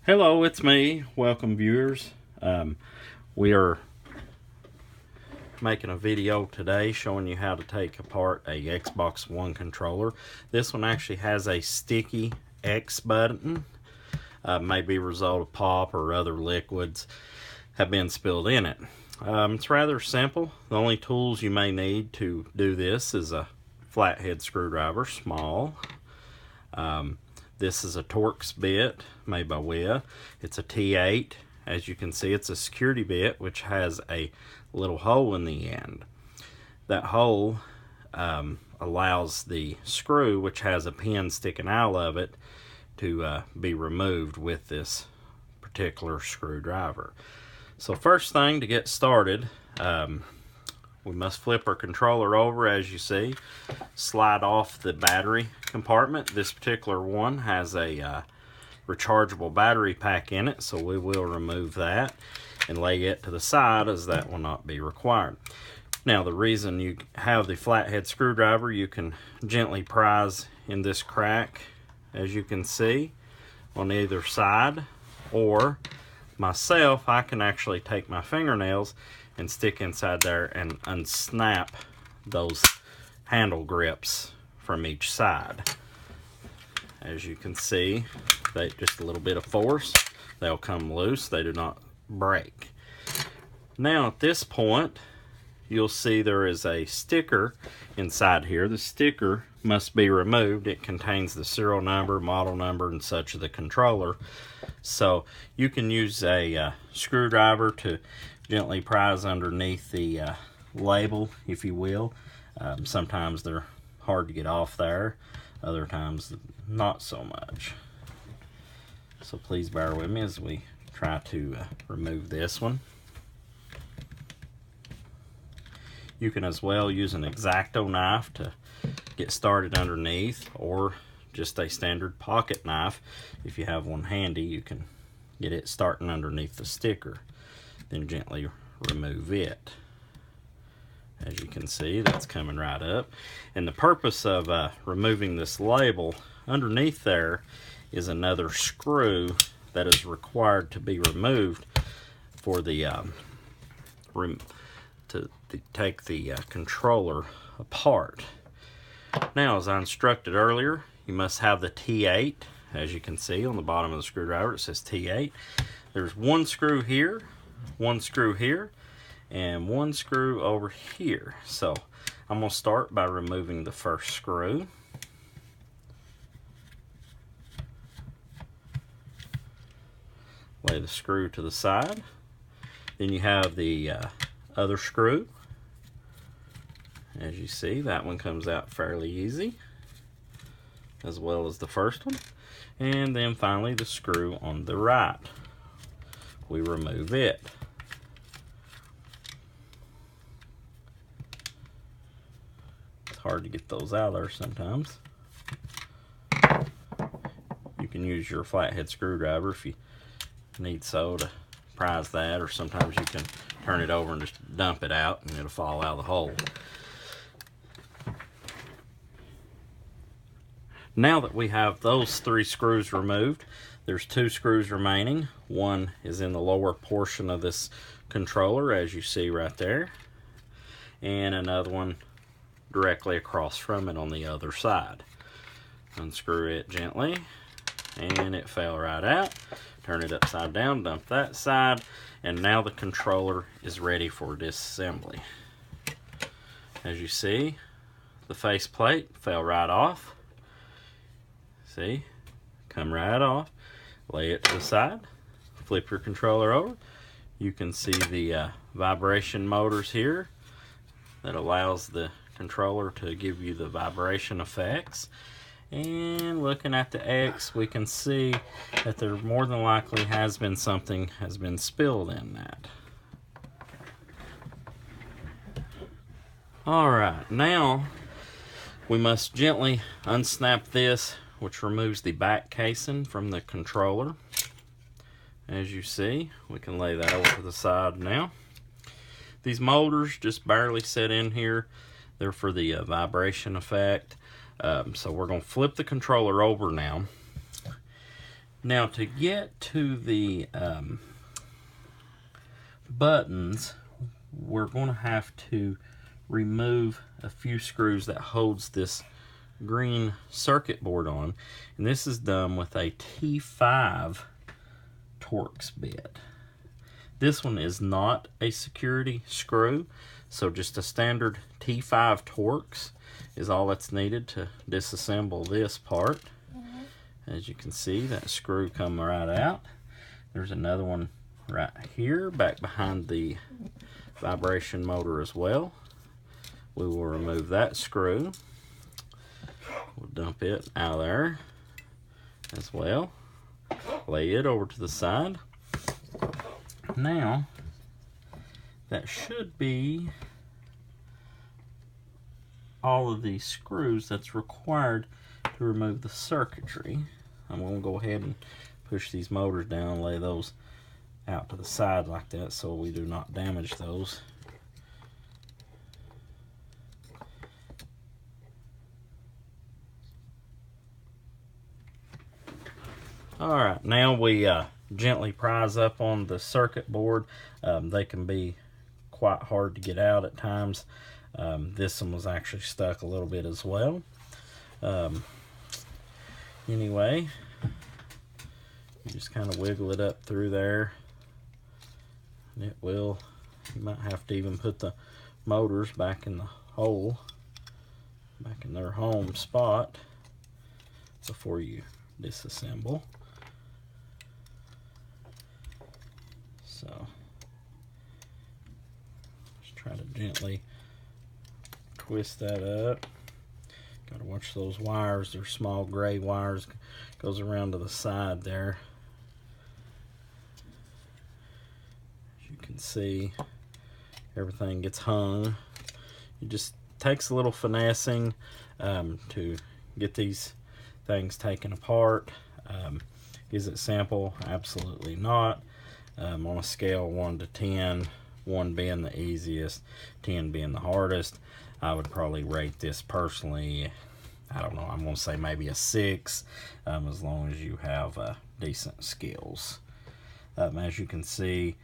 Hello, it's me. Welcome, viewers. We are making a video today showing you how to take apart a Xbox One controller. This one actually has a sticky X button. Maybe a result of pop or other liquids have been spilled in it. It's rather simple. The only tools you may need to do this is a flathead screwdriver, small. This is a Torx bit made by WIA. It's a T8. As you can see, it's a security bit which has a little hole in the end. That hole allows the screw, which has a pin sticking out of it, to be removed with this particular screwdriver. So first thing to get started, we must flip our controller over, as you see, slide off the battery compartment. This particular one has a rechargeable battery pack in it, so we will remove that and lay it to the side, as that will not be required. Now, the reason you have the flathead screwdriver, you can gently prise in this crack, as you can see, on either side, or myself, I can actually take my fingernails and stick inside there and unsnap those handle grips from each side. As you can see, they just a little bit of force, they'll come loose. They do not break. Now at this point, you'll see there is a sticker inside here. The sticker must be removed. It contains the serial number, model number, and such of the controller. So you can use a screwdriver to gently prise underneath the label, if you will. Sometimes they're hard to get off there, other times not so much. So please bear with me as we try to remove this one. You can as well use an X-Acto knife to get started underneath, or just a standard pocket knife. If you have one handy, you can get it starting underneath the sticker, then gently remove it. As you can see, that's coming right up. And the purpose of removing this label, underneath there is another screw that is required to be removed for the to take the controller apart. Now, as I instructed earlier, you must have the T8. As you can see on the bottom of the screwdriver, it says T8. There's one screw here, one screw here, and one screw over here. So I'm going to start by removing the first screw. Lay the screw to the side. Then you have the other screw. As you see, that one comes out fairly easy, as well as the first one. And then finally the screw on the right. We remove it. It's hard to get those out of there sometimes. You can use your flathead screwdriver if you need so to prise that, or sometimes you can turn it over and just dump it out and it'll fall out of the hole. Now that we have those three screws removed, there's two screws remaining. One is in the lower portion of this controller, as you see right there, and another one directly across from it on the other side. Unscrew it gently, and it fell right out. Turn it upside down, dump that side, and now the controller is ready for disassembly. As you see, the faceplate fell right off. See, come right off. Lay it to the side, flip your controller over. You can see the vibration motors here that allows the controller to give you the vibration effects. And looking at the X, we can see that there more than likely has been something has been spilled in that. Alright, now we must gently unsnap this, which removes the back casing from the controller. As you see, we can lay that over to the side now. These motors just barely sit in here. They're for the vibration effect. So we're going to flip the controller over now. Now to get to the buttons, we're going to have to remove a few screws that holds this green circuit board on, and this is done with a T5 Torx bit. This one is not a security screw, so just a standard T5 Torx is all that's needed to disassemble this part. As you can see, that screw come right out. There's another one right here back behind the vibration motor as well. We will remove that screw. We'll dump it out of there as well. Lay it over to the side. Now, that should be all of these screws that's required to remove the circuitry. I'm going to go ahead and push these motors down and lay those out to the side like that so we do not damage those. Alright, now we gently prise up on the circuit board. They can be quite hard to get out at times. This one was actually stuck a little bit as well. Anyway, you just kind of wiggle it up through there. And it will, you might have to even put the motors back in the hole, back in their home spot before you disassemble. So, just try to gently twist that up. Got to watch those wires. They're small gray wires. Goes around to the side there. As you can see, everything gets hung. It just takes a little finessing to get these things taken apart. Is it simple? Absolutely not. On a scale 1 to 10, 1 being the easiest, 10 being the hardest, I would probably rate this personally, I don't know, I'm going to say maybe a 6, as long as you have decent skills. As you can see,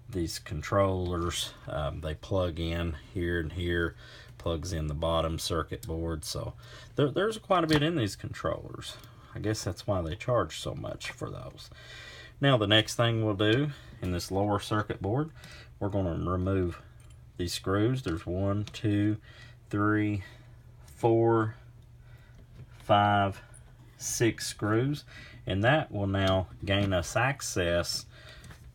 these controllers, they plug in here and here, plugs in the bottom circuit board, so there's quite a bit in these controllers. I guess that's why they charge so much for those. Now the next thing we'll do in this lower circuit board, we're going to remove these screws. There's 1, 2, 3, 4, 5, 6 screws, and that will now gain us access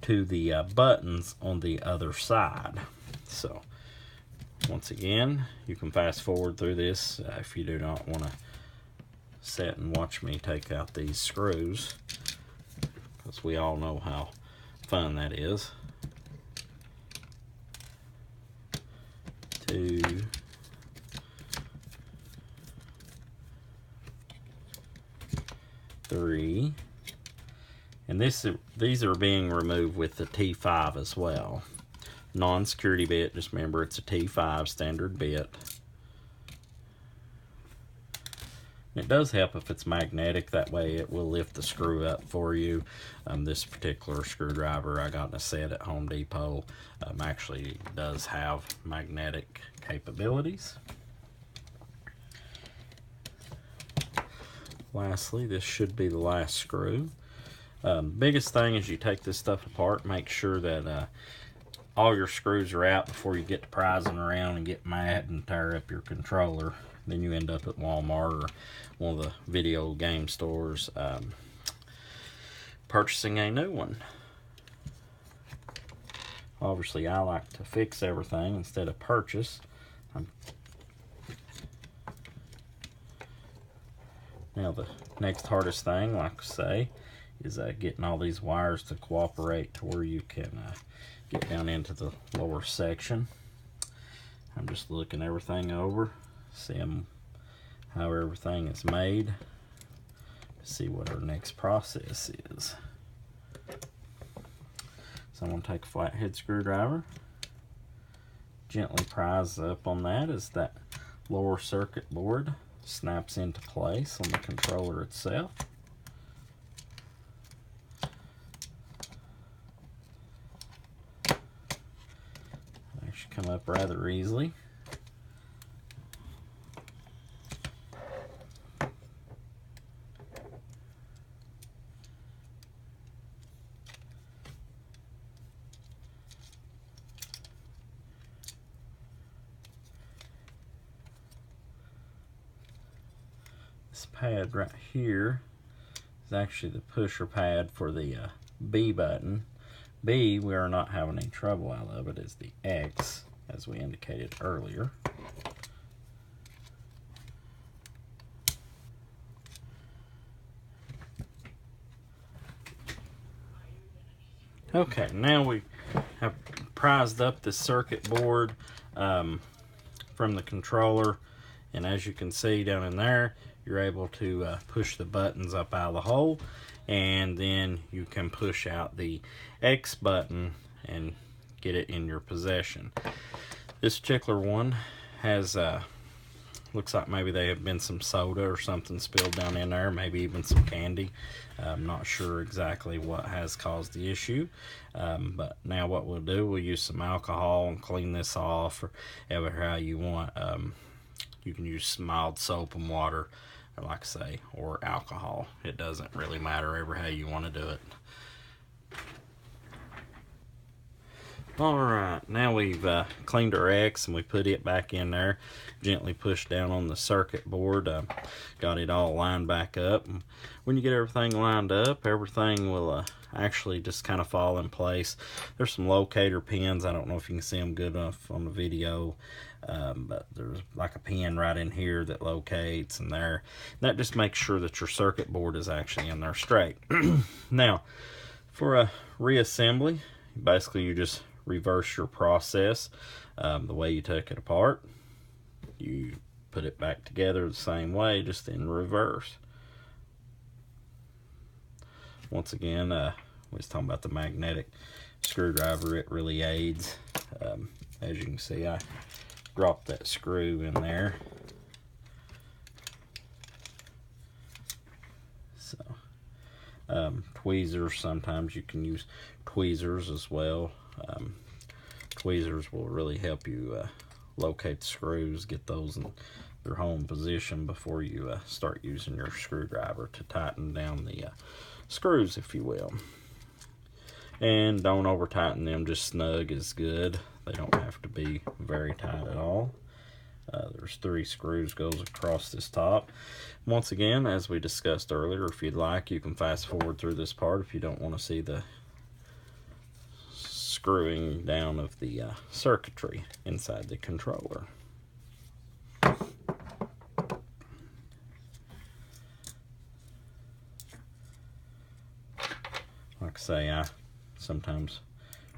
to the buttons on the other side. So once again, you can fast forward through this if you do not want to sit and watch me take out these screws, because we all know how fun that is. 2, 3, and these are being removed with the T5 as well. Non-security bit, just remember it's a T5 standard bit. It does help if it's magnetic, that way it will lift the screw up for you. This particular screwdriver I got in a set at Home Depot actually does have magnetic capabilities. Lastly, this should be the last screw. Biggest thing is you take this stuff apart, make sure that all your screws are out before you get to prizing around and get mad and tear up your controller. Then you end up at Walmart or one of the video game stores purchasing a new one. Obviously, I like to fix everything instead of purchase. Now the next hardest thing, like I say, is getting all these wires to cooperate to where you can get down into the lower section. I'm just looking everything over, seeing how everything is made, see what our next process is. So I'm going to take a flathead screwdriver, gently prise up on that as that lower circuit board snaps into place on the controller itself. come up rather easily. This pad right here is actually the pusher pad for the B button. B, we are not having any trouble out of it, is the X, as we indicated earlier. Okay, now we have prized up the circuit board from the controller, and as you can see down in there, you're able to push the buttons up out of the hole, and then you can push out the X button and get it in your possession. This particular one has looks like maybe there have been some soda or something spilled down in there, maybe even some candy. I'm not sure exactly what has caused the issue, but now what we'll do, we'll use some alcohol and clean this off, or ever how you want. You can use mild soap and water, like I say, or alcohol. It doesn't really matter ever how you want to do it. Alright, now we've cleaned our X and we put it back in there. Gently push down on the circuit board. Got it all lined back up. When you get everything lined up, everything will actually just kind of fall in place. There's some locator pins. I don't know if you can see them good enough on the video, but there's like a pin right in here that locates, and there. That just makes sure that your circuit board is actually in there straight. Now, for a reassembly, basically you just reverse your process. The way you took it apart, you put it back together the same way, just in reverse. Once again, we was talking about the magnetic screwdriver. It really aids. As you can see, I dropped that screw in there. So tweezers, sometimes you can use tweezers as well. Tweezers will really help you locate the screws, get those in their home position before you start using your screwdriver to tighten down the screws, if you will. And don't over tighten them, just snug is good. They don't have to be very tight at all. There's 3 screws goes across this top. Once again, as we discussed earlier, if you'd like, you can fast forward through this part if you don't want to see the screwing down of the circuitry inside the controller. Like I say, I sometimes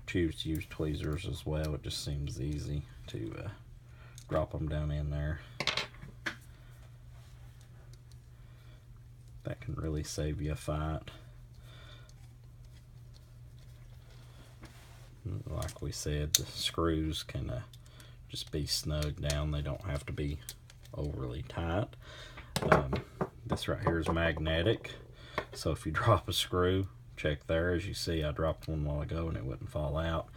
choose to use tweezers as well. It just seems easy to drop them down in there. That can really save you a fight. Like we said, the screws can just be snugged down. They don't have to be overly tight. This right here is magnetic, so if you drop a screw, check there. As you see, I dropped one a while ago and it wouldn't fall out.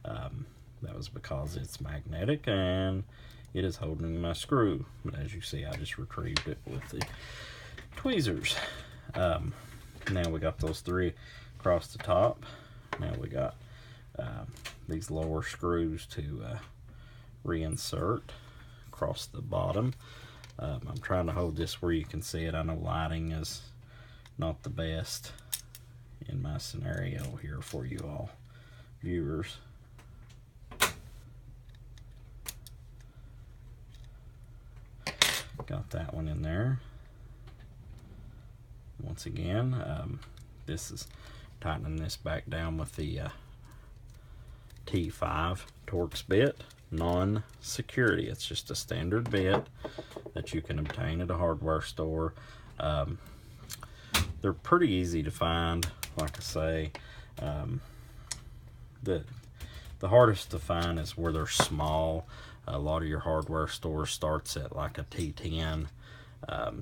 That was because it's magnetic and it is holding my screw. But as you see, I just retrieved it with the tweezers. Now we got those 3 across the top. Now we got these lower screws to reinsert across the bottom. I'm trying to hold this where you can see it. I know lighting is not the best in my scenario here for you all viewers. Got that one in there. Once again, this is tightening this back down with the T5 Torx bit, non-security. It's just a standard bit that you can obtain at a hardware store. They're pretty easy to find. Like I say, the hardest to find is where they're small. A lot of your hardware store starts at like a T10,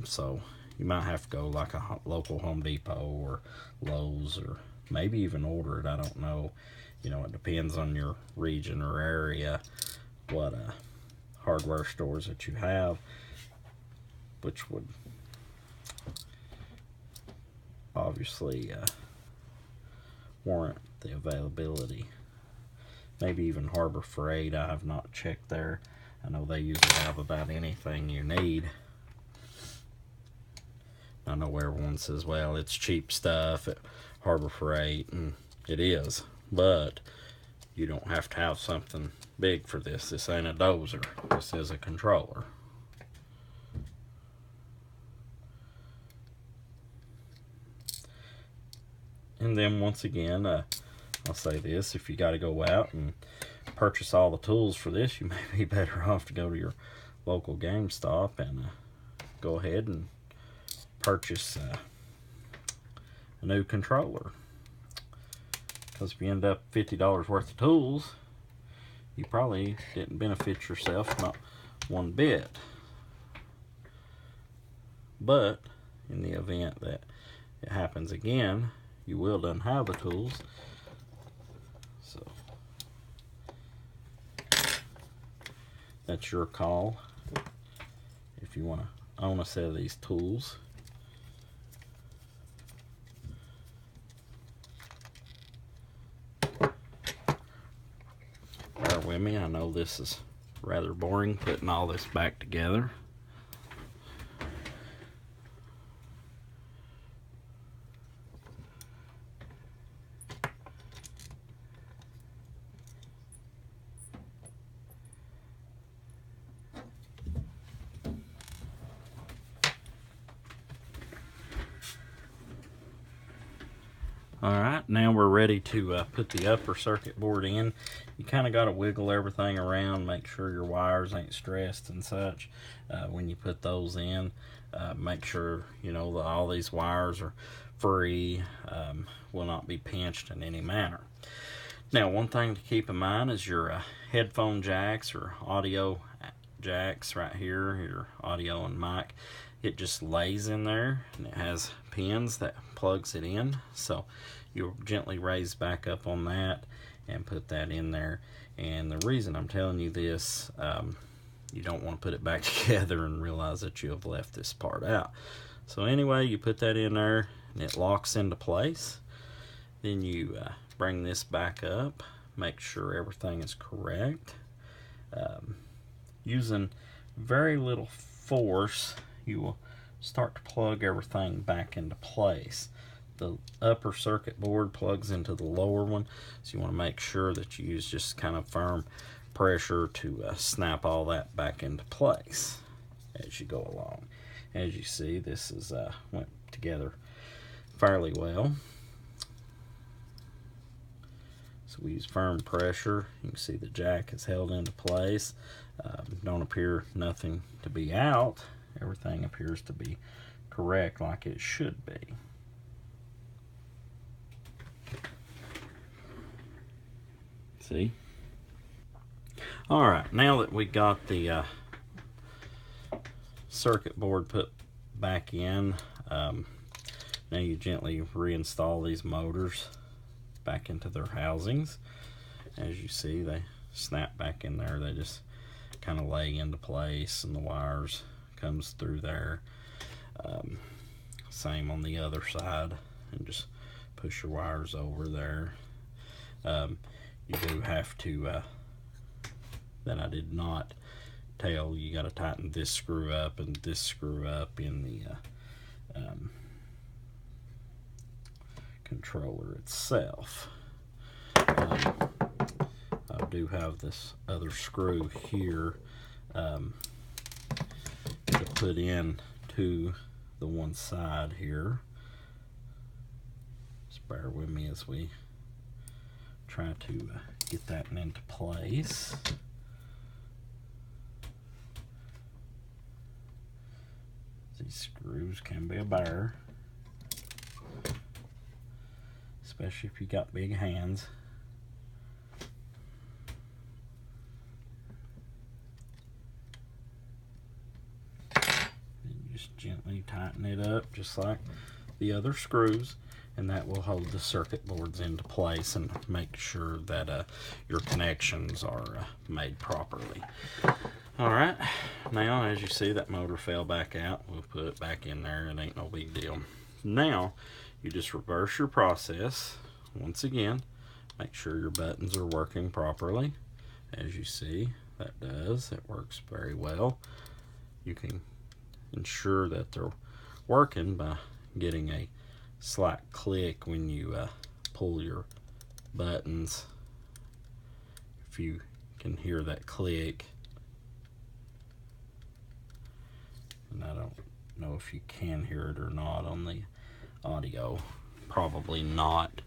so you might have to go like a local Home Depot or Lowe's, or maybe even order it. I don't know. You know, it depends on your region or area. what hardware stores that you have, which would obviously warrant the availability. Maybe even Harbor Freight. I have not checked there. I know they usually have about anything you need. I know everyone says, well, it's cheap stuff at Harbor Freight, and it is, but you don't have to have something big for this. This ain't a dozer. This is a controller. And then once again, I'll say this, if you got to go out and purchase all the tools for this, you may be better off to go to your local GameStop and go ahead and purchase a new controller. Because if you end up $50 worth of tools, you probably didn't benefit yourself, not one bit. But in the event that it happens again, you will then have the tools. So that's your call if you want to own a set of these tools. Bear with me, I know this is rather boring putting all this back together. Alright, now we're ready to put the upper circuit board in. You kind of got to wiggle everything around, make sure your wires ain't stressed and such when you put those in. Make sure, you know, that all these wires are free, will not be pinched in any manner. Now, one thing to keep in mind is your headphone jacks or audio jacks right here, your audio and mic. It just lays in there, and it has pins that plugs it in. So you'll gently raise back up on that and put that in there. And the reason I'm telling you this, you don't want to put it back together and realize that you have left this part out. So anyway, you put that in there and it locks into place. Then you bring this back up, make sure everything is correct. Using very little force, you will start to plug everything back into place. The upper circuit board plugs into the lower one, so you want to make sure that you use just kind of firm pressure to snap all that back into place as you go along. As you see, this is went together fairly well. So we use firm pressure. You can see the jack is held into place. Don't appear nothing to be out. Everything appears to be correct like it should be. See? Alright, now that we got the circuit board put back in, now you gently reinstall these motors back into their housings. As you see, they snap back in there. They just kind of lay into place, and the wires comes through there. Same on the other side, and just push your wires over there. You do have to, that I did not tell, you got to tighten this screw up and this screw up in the controller itself. I do have this other screw here to put in to the one side here. Just bear with me as we try to get that into place. These screws can be a bear, especially if you got big hands. Then just gently tighten it up just like the other screws. and that will hold the circuit boards into place and make sure that your connections are made properly. Alright, now as you see, that motor fell back out. We'll put it back in there. It ain't no big deal. Now you just reverse your process once again. Make sure your buttons are working properly. As you see, that does. It works very well. You can ensure that they're working by getting a slight click when you pull your buttons. If you can hear that click, and I don't know if you can hear it or not on the audio. Probably not,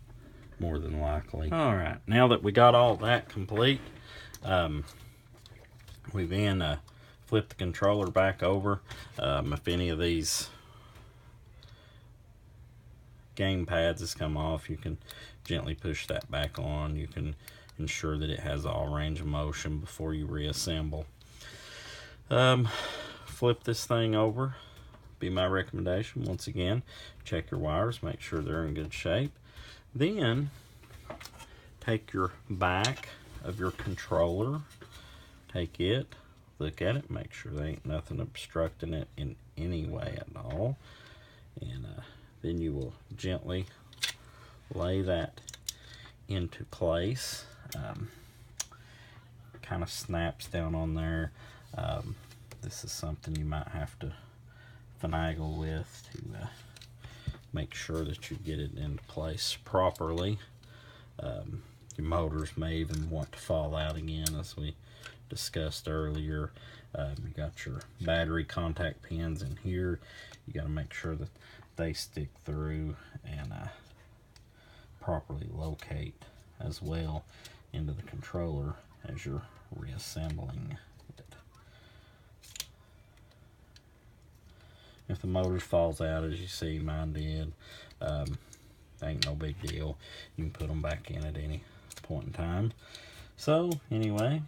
more than likely. Alright, now that we got all that complete, we then flip the controller back over. If any of these game pads has come off, you can gently push that back on. You can ensure that it has all range of motion before you reassemble. Flip this thing over, be my recommendation. Once again, check your wires, make sure they're in good shape. Then take your back of your controller, take it, look at it, make sure there ain't nothing obstructing it in any way at all, and then you will gently lay that into place. Kind of snaps down on there. This is something you might have to finagle with to make sure that you get it into place properly. Your motors may even want to fall out again, as we discussed earlier. You got your battery contact pins in here. You got to make sure that they stick through and properly locate as well into the controller as you're reassembling it. If the motor falls out, as you see mine did, ain't no big deal. You can put them back in at any point in time. So anyway,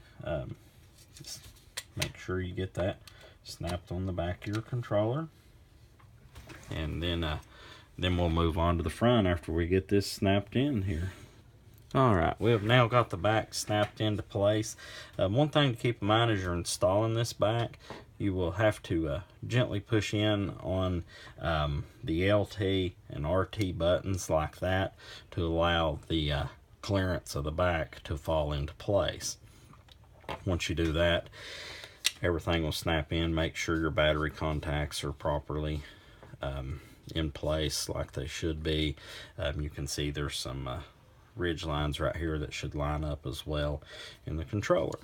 just make sure you get that snapped on the back of your controller, and then we'll move on to the front after we get this snapped in here. Alright, we have now got the back snapped into place. One thing to keep in mind as you're installing this back, you will have to gently push in on the LT and RT buttons like that to allow the clearance of the back to fall into place. Once you do that, everything will snap in. Make sure your battery contacts are properly in place like they should be. You can see there's some ridge lines right here that should line up as well in the controller.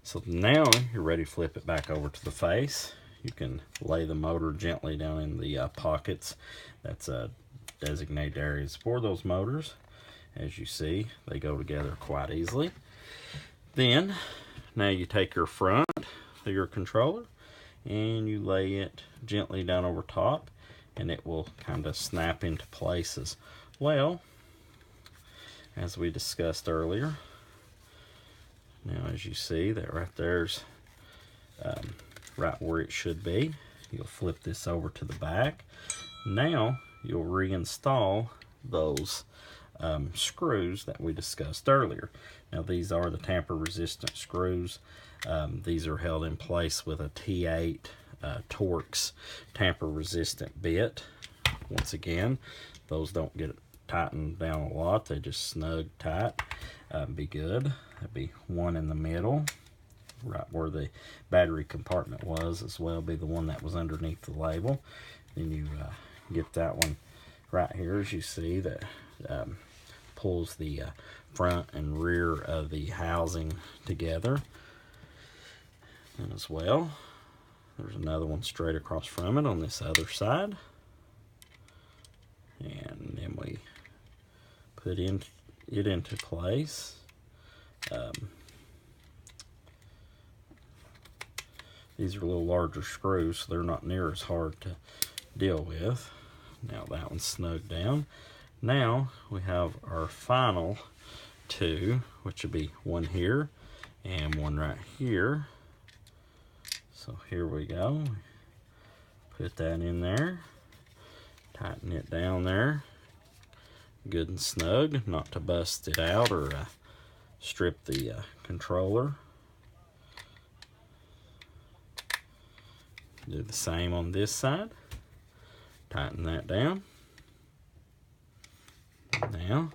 So now you're ready to flip it back over to the face. You can lay the motor gently down in the pockets. That's designated areas for those motors. As you see, they go together quite easily. Then now you take your front of your controller and you lay it gently down over top, and it will kind of snap into place as well, as we discussed earlier. Now as you see, that right there's right where it should be. You'll flip this over to the back. Now you'll reinstall those screws that we discussed earlier. Now these are the tamper resistant screws. These are held in place with a T8 Torx tamper resistant bit. Once again, those don't get tightened down a lot, they just snug tight. Be good. That'd be one in the middle, right where the battery compartment was, as well be the one that was underneath the label. Then you get that one right here, as you see, that pulls the front and rear of the housing together. And as well, there's another one straight across from it on this other side. And then we put it into place. These are a little larger screws, so they're not near as hard to deal with. Now that one's snugged down. Now we have our final two, which would be one here and one right here. So here we go. Put that in there. Tighten it down there. good and snug, not to bust it out or strip the controller. Do the same on this side. Tighten that down. Now,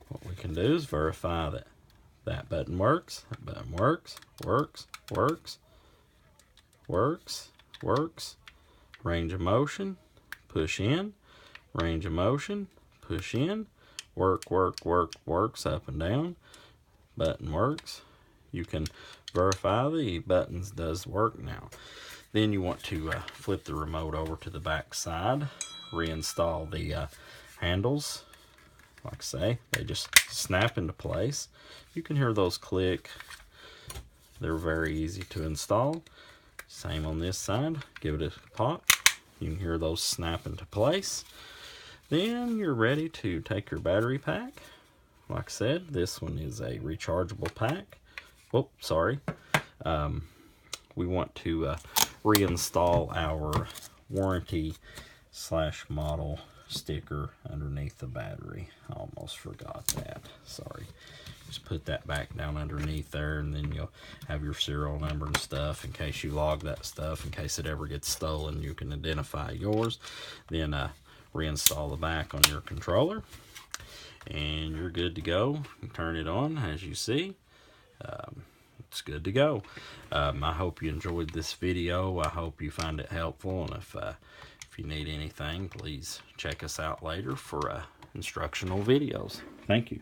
what we can do is verify that that button works, that button works, works. Range of motion, push in. Range of motion, push in. Works up and down. Button works. You can verify the buttons does work now. Then you want to flip the remote over to the back side, reinstall the handles. Like I say, they just snap into place. You can hear those click. They're very easy to install. Same on this side. Give it a pop. You can hear those snap into place. Then you're ready to take your battery pack. Like I said, this one is a rechargeable pack. Oh, sorry. We want to reinstall our warranty / model sticker underneath the battery. I almost forgot that. Sorry. Just put that back down underneath there, and then you'll have your serial number and stuff in case you log that stuff. In case it ever gets stolen, you can identify yours. Then reinstall the back on your controller, and you're good to go. You turn it on, as you see. It's good to go. I hope you enjoyed this video. I hope you find it helpful, and if you need anything, please check us out later for instructional videos. Thank you.